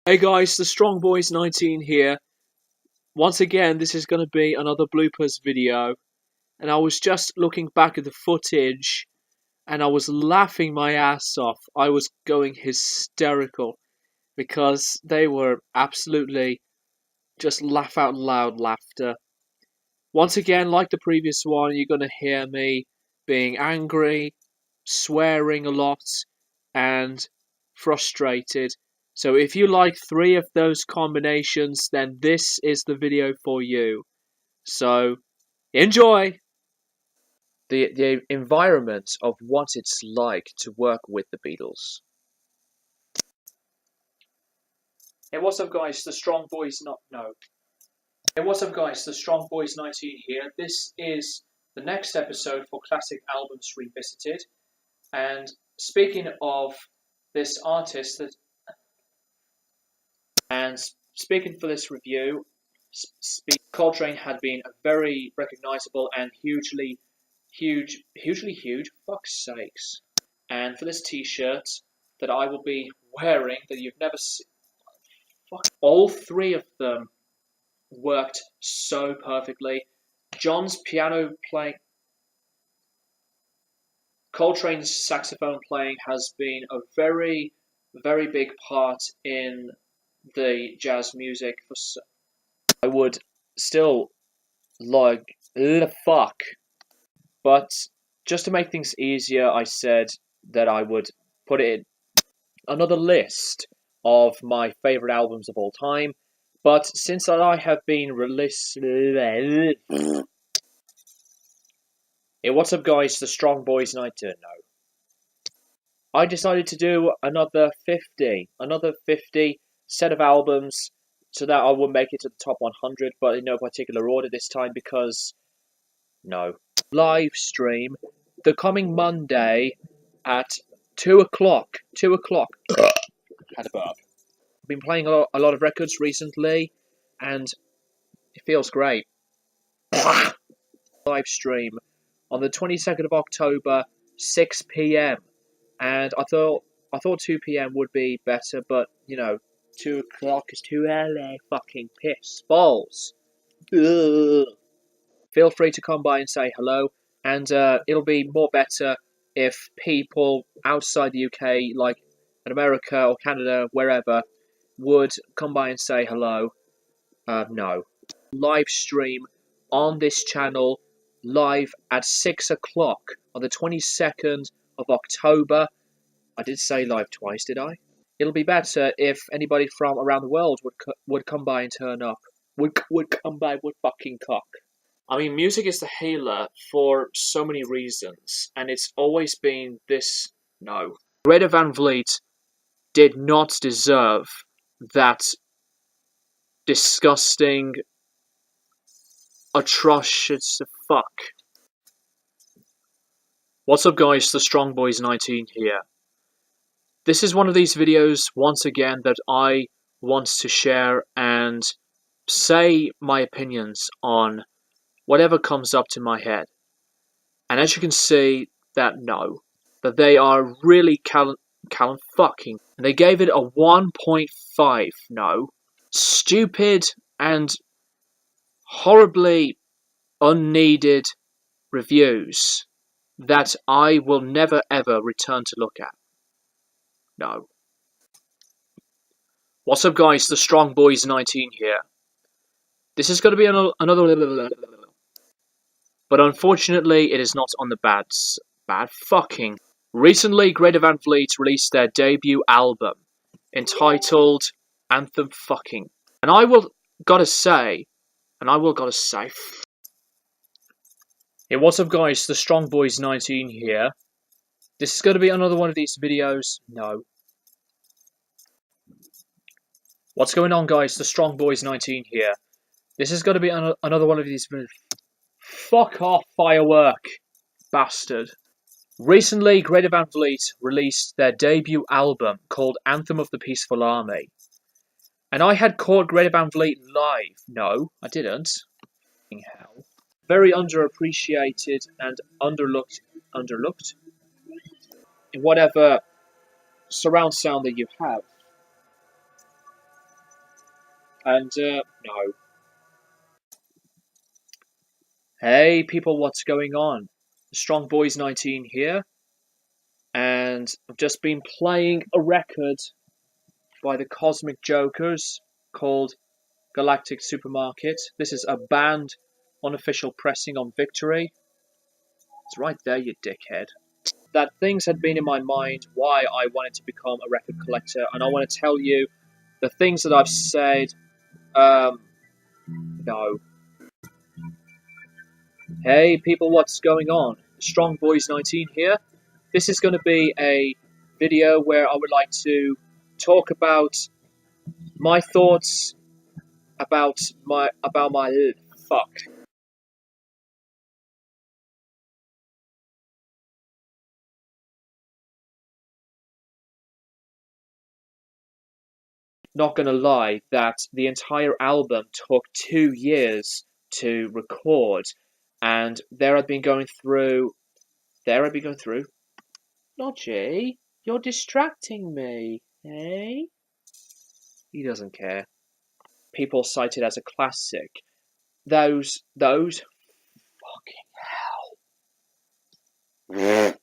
Hey guys, the Strong Boys 19 here. Once again, this is going to be another bloopers video. And I was just looking back at the footage and I was laughing my ass off. I was going hysterical because they were absolutely just laugh out loud laughter. Once again, like the previous one, you're going to hear me being angry, swearing a lot, and frustrated. So if you like three of those combinations, then this is the video for you. So enjoy! The environment of what it's like to work with the Beatles. Hey, what's up guys, the Strong Boys Hey, what's up guys, the Strong Boys 19 here. This is the next episode for Classic Albums Revisited. And speaking of this artist, speaking for this review, Coltrane had been a very recognizable and hugely huge, fuck's sakes. And for this t-shirt that I will be wearing, that you've never seen, all three of them worked so perfectly. John's piano playing, Coltrane's saxophone playing has been a very, very big part in the jazz music. I would still like fuck, but just to make things easier, I said that I would put it in another list of my favorite albums of all time. But since I have been released, hey, what's up, guys? The Strong Boys, and I don't know. I decided to do another 50 set of albums so that I will make it to the top 100, but in no particular order this time because, no. Live stream the coming Monday at 2 o'clock. 2 o'clock. Had a burp. I've been playing a lot of records recently, and it feels great. Live stream on the 22nd of October, 6 p.m. And I thought 2 p.m. would be better, but, you know, 2 o'clock is too early. Fucking piss balls. Ugh. Feel free to come by and say hello, and it'll be more better if people outside the UK, like in America or Canada, wherever, would come by and say hello. No. Live stream on this channel, live at 6 o'clock on the 22nd of October. I did say live twice, did I? It'll be better if anybody from around the world would come by and turn up. Would come by, would fucking cock. I mean, music is the healer for so many reasons, and it's always been this. No. Greta Van Vliet did not deserve that disgusting, atrocious fuck. What's up, guys? The Strong Boys 19 here. This is one of these videos, once again, that I want to share and say my opinions on whatever comes up to my head. And as you can see, that they are really fucking. And they gave it a 1.5. No. Stupid and horribly unneeded reviews that I will never ever return to look at. No. What's up, guys? The Strong Boys 19 here. This is going to be another. But unfortunately, it is not on the bad fucking. Recently, Greta Van Vliet released their debut album entitled Anthem Fucking. And I will gotta say. Hey, what's up, guys? The Strong Boys 19 here. This is going to be another one of these videos. No. What's going on, guys? The Strong Boys 19 here. This is going to be another one of these videos. Fuck off, firework, bastard. Recently, Greta Van Vliet released their debut album called Anthem of the Peaceful Army. And I had caught Greta Van Vliet live. No, I didn't. Hell. Very underappreciated and underlooked in whatever surround sound that you have. And, no. Hey, people, what's going on? Strong Boys 19 here, and I've just been playing a record by the Cosmic Jokers called Galactic Supermarket. This is a banned unofficial pressing on Victory. It's right there, you dickhead. That things had been in my mind why I wanted to become a record collector, and I want to tell you the things that I've said. No. Hey, people, what's going on? Strong Boys 19 here. This is going to be a video where I would like to talk about my thoughts about my fuck. Not gonna lie, that the entire album took 2 years to record, and there I've been going through. There I've been going through. Nodgy, you're distracting me, eh? He doesn't care. People cite it as a classic. Those fucking.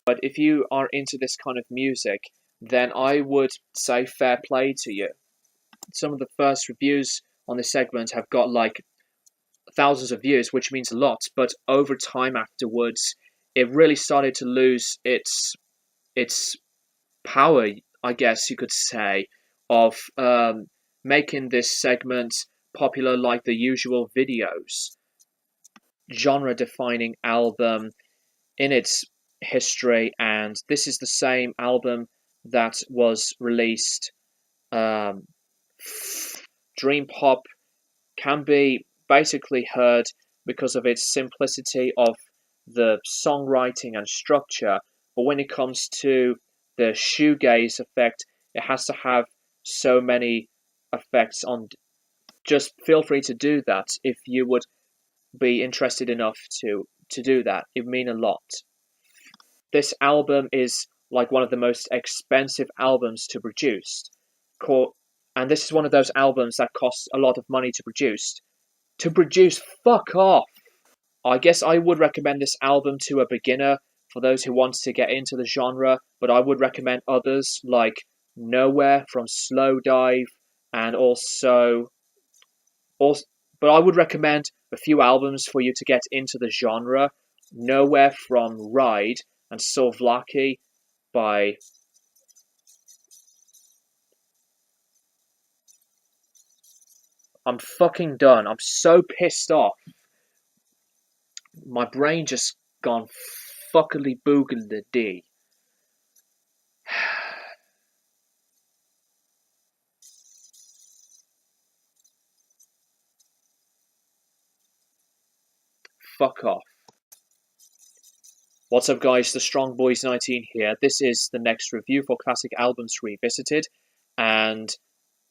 But if you are into this kind of music, then I would say fair play to you. Some of the first reviews on this segment have got like thousands of views, which means a lot. But over time afterwards, it really started to lose its power, I guess you could say, of making this segment popular like the usual videos. Genre-defining album in its history, and this is the same album that was released. Um, Dream Pop can be basically heard because of its simplicity of the songwriting and structure, but when it comes to the shoegaze effect, it has to have so many effects on. Just feel free to do that if you would be interested enough to do that. It would mean a lot. This album is like one of the most expensive albums to produce. And this is one of those albums that costs a lot of money to produce. To produce, fuck off! I guess I would recommend this album to a beginner for those who want to get into the genre, but I would recommend others like Nowhere from Slow Dive, and also, but I would recommend a few albums for you to get into the genre. Nowhere from Ride and Sovlaki by. I'm fucking done. I'm so pissed off. My brain just gone fuckily boogly dee. Fuck off. What's up, guys? The Strong Boys 19 here. This is the next review for Classic Albums Revisited. And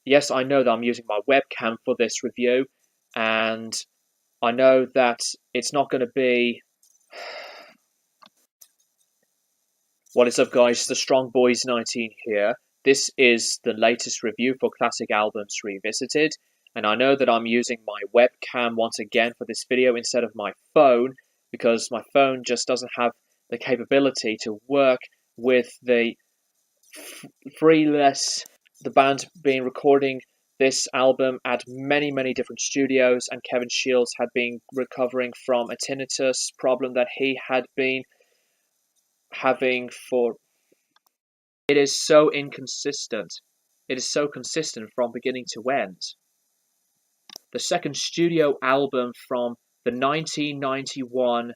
yes, I know that I'm using my webcam for this review. And I know that it's not going to be. What is up, guys? The Strong Boys 19 here. This is the latest review for Classic Albums Revisited. And I know that I'm using my webcam once again for this video instead of my phone, because my phone just doesn't have the capability to work with the freeless. The band been recording this album at many different studios, and Kevin Shields had been recovering from a tinnitus problem that he had been having for. It is so inconsistent. It is so consistent from beginning to end. The second studio album from the 1991.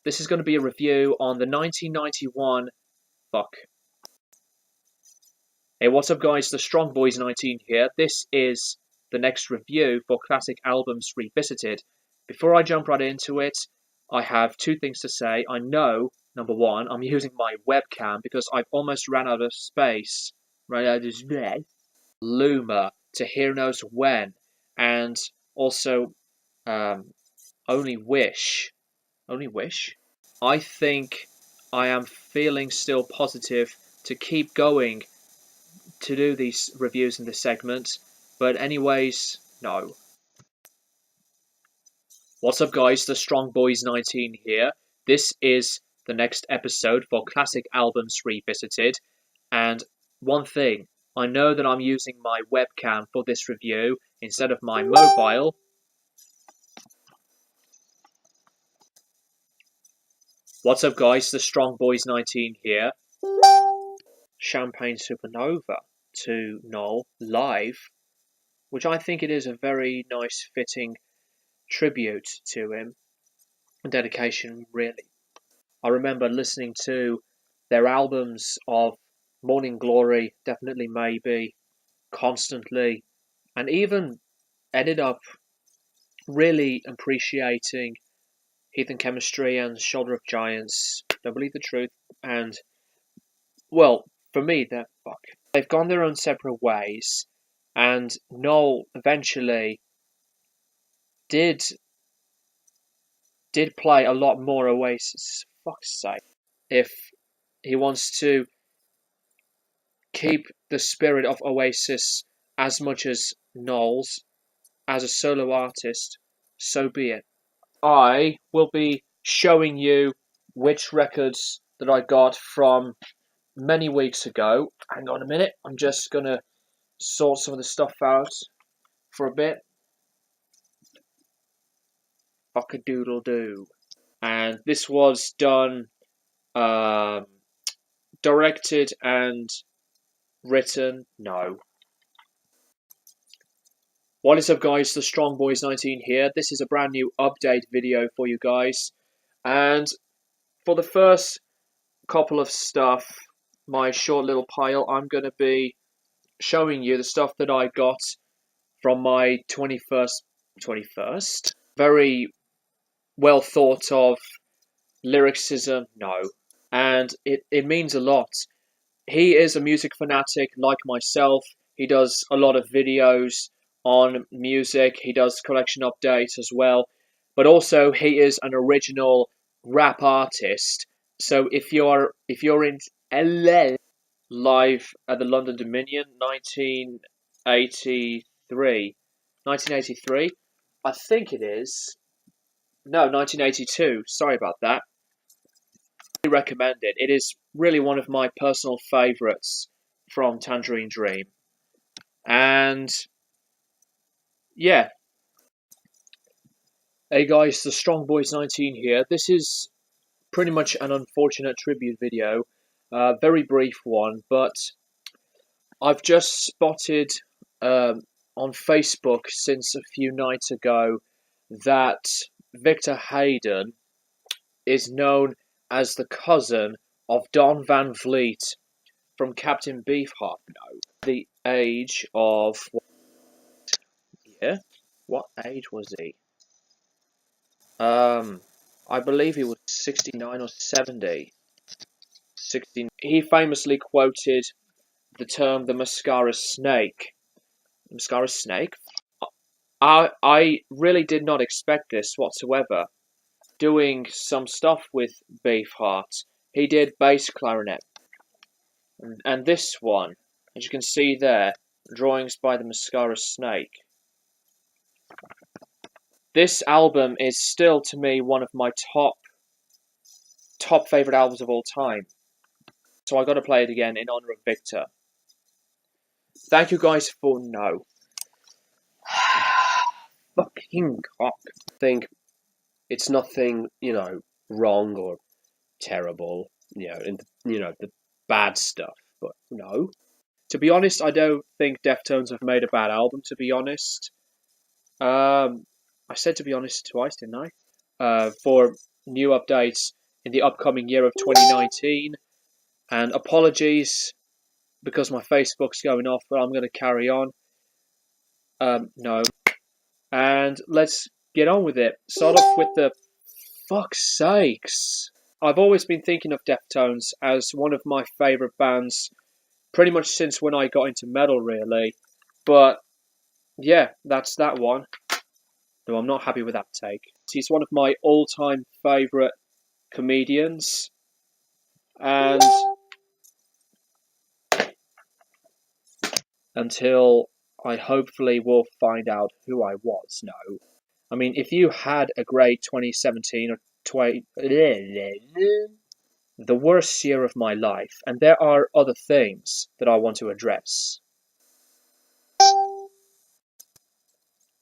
This is going to be a review on the 1991. Fuck. Hey, what's up, guys? The Strong Boys 19 here. This is the next review for Classic Albums Revisited. Before I jump right into it, I have two things to say. I know, number one, I'm using my webcam because I've almost ran out of space. Luma to Here Knows When, and also Only Wish. Only Wish? I think I am feeling still positive to keep going to do these reviews in this segment. But anyways, no. What's up guys, the Strong Boys 19 here. This is the next episode for Classic Albums Revisited. And one thing, I know that I'm using my webcam for this review instead of my mobile. What's up guys, the Strong Boys 19 here. Champagne Supernova to Noel live, which I think it is a very nice fitting tribute to him. Dedication, really. I remember listening to their albums of Morning Glory, Definitely Maybe, Constantly, and even ended up really appreciating Heathen Chemistry and Shoulder of Giants, Don't Believe the Truth, and, well, for me, they've gone their own separate ways, and Noel eventually did play a lot more Oasis, fuck's sake. If he wants to keep the spirit of Oasis as much as Noel's as a solo artist, so be it. I will be showing you which records that I got from many weeks ago. Hang on a minute, I'm just gonna sort some of the stuff out for a bit. Fuck-a-doodle-doo. And this was done, directed and written. No. What is up guys, the Strong Boys 19 here. This is a brand new update video for you guys. And for the first couple of stuff, my short little pile, I'm going to be showing you the stuff that I got from my 21st? Very well thought of lyricism, no. And it means a lot. He is a music fanatic like myself. He does a lot of videos on music. He does collection updates as well. But also he is an original rap artist. So if you're in LA, live at the London Dominion, 1983, I think it is. No, 1982. Sorry about that. I recommend it. It is really one of my personal favourites from Tangerine Dream. And yeah. Hey guys, the Strong Boys 19 here. This is pretty much an unfortunate tribute video. Very brief one, but I've just spotted on Facebook since a few nights ago that Victor Hayden is known as the cousin of Don Van Vliet from Captain Beefheart. No, the age of what age was he? I believe he was 69 or 70. 16. He famously quoted the term the mascara snake. Mascara snake? I really did not expect this whatsoever. Doing some stuff with Beefheart, he did bass clarinet. And this one, as you can see there, drawings by the mascara snake. This album is still, to me, one of my top favourite albums of all time. So I got to play it again in honour of Victor. Thank you guys for no. Fucking cock. I think it's nothing, wrong or terrible, in the bad stuff, but no. To be honest, I don't think Deftones have made a bad album, to be honest. I said to be honest twice, didn't I? For new updates in the upcoming year of 2019. And apologies because my Facebook's going off, but I'm going to carry on. No. And let's get on with it. Start off with the fuck's sakes. I've always been thinking of Deftones as one of my favourite bands, pretty much since when I got into metal, really. But yeah, that's that one. No, I'm not happy with that take. He's one of my all-time favourite comedians. And until I hopefully will find out who I was. No. I mean, if you had a great 2017 or 20, the worst year of my life, and there are other things that I want to address.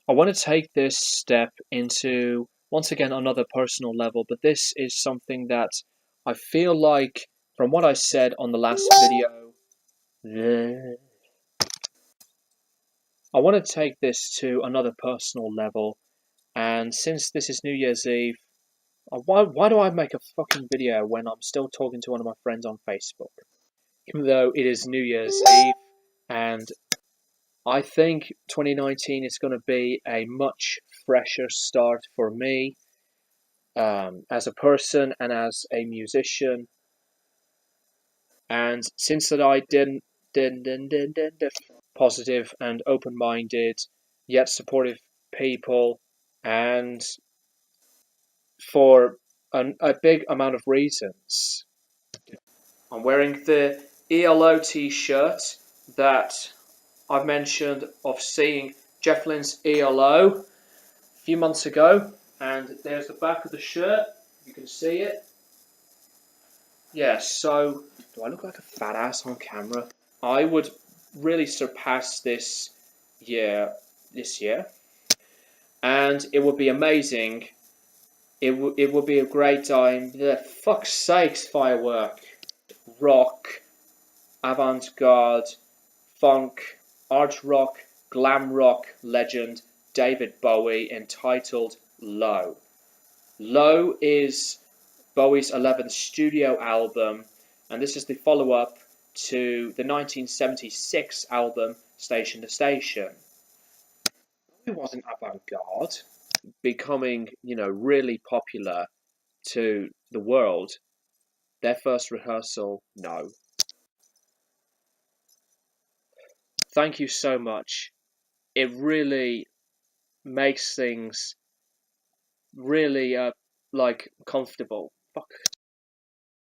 I want to take this step into, once again, another personal level, but this is something that I feel like, from what I said on the last video, I want to take this to another personal level, and since this is New Year's Eve, why do I make a fucking video when I'm still talking to one of my friends on Facebook? Even though it is New Year's Eve, and I think 2019 is going to be a much fresher start for me, as a person and as a musician. And since that I didn't positive and open-minded, yet supportive people, and for a big amount of reasons. I'm wearing the ELO t-shirt that I've mentioned of seeing Jeff Lynne's ELO a few months ago, and there's the back of the shirt, you can see it. Yeah, so, do I look like a fat ass on camera? I would really surpass this year, and it would be amazing. It would be a great time. The fuck's sakes, firework, rock, avant-garde, funk, art rock, glam rock legend David Bowie, entitled Low. Low is Bowie's 11th studio album, and this is the follow-up to the 1976 album Station to Station. It wasn't avant-garde, becoming, really popular to the world. Their first rehearsal, no. Thank you so much. It really makes things really, comfortable. Fuck.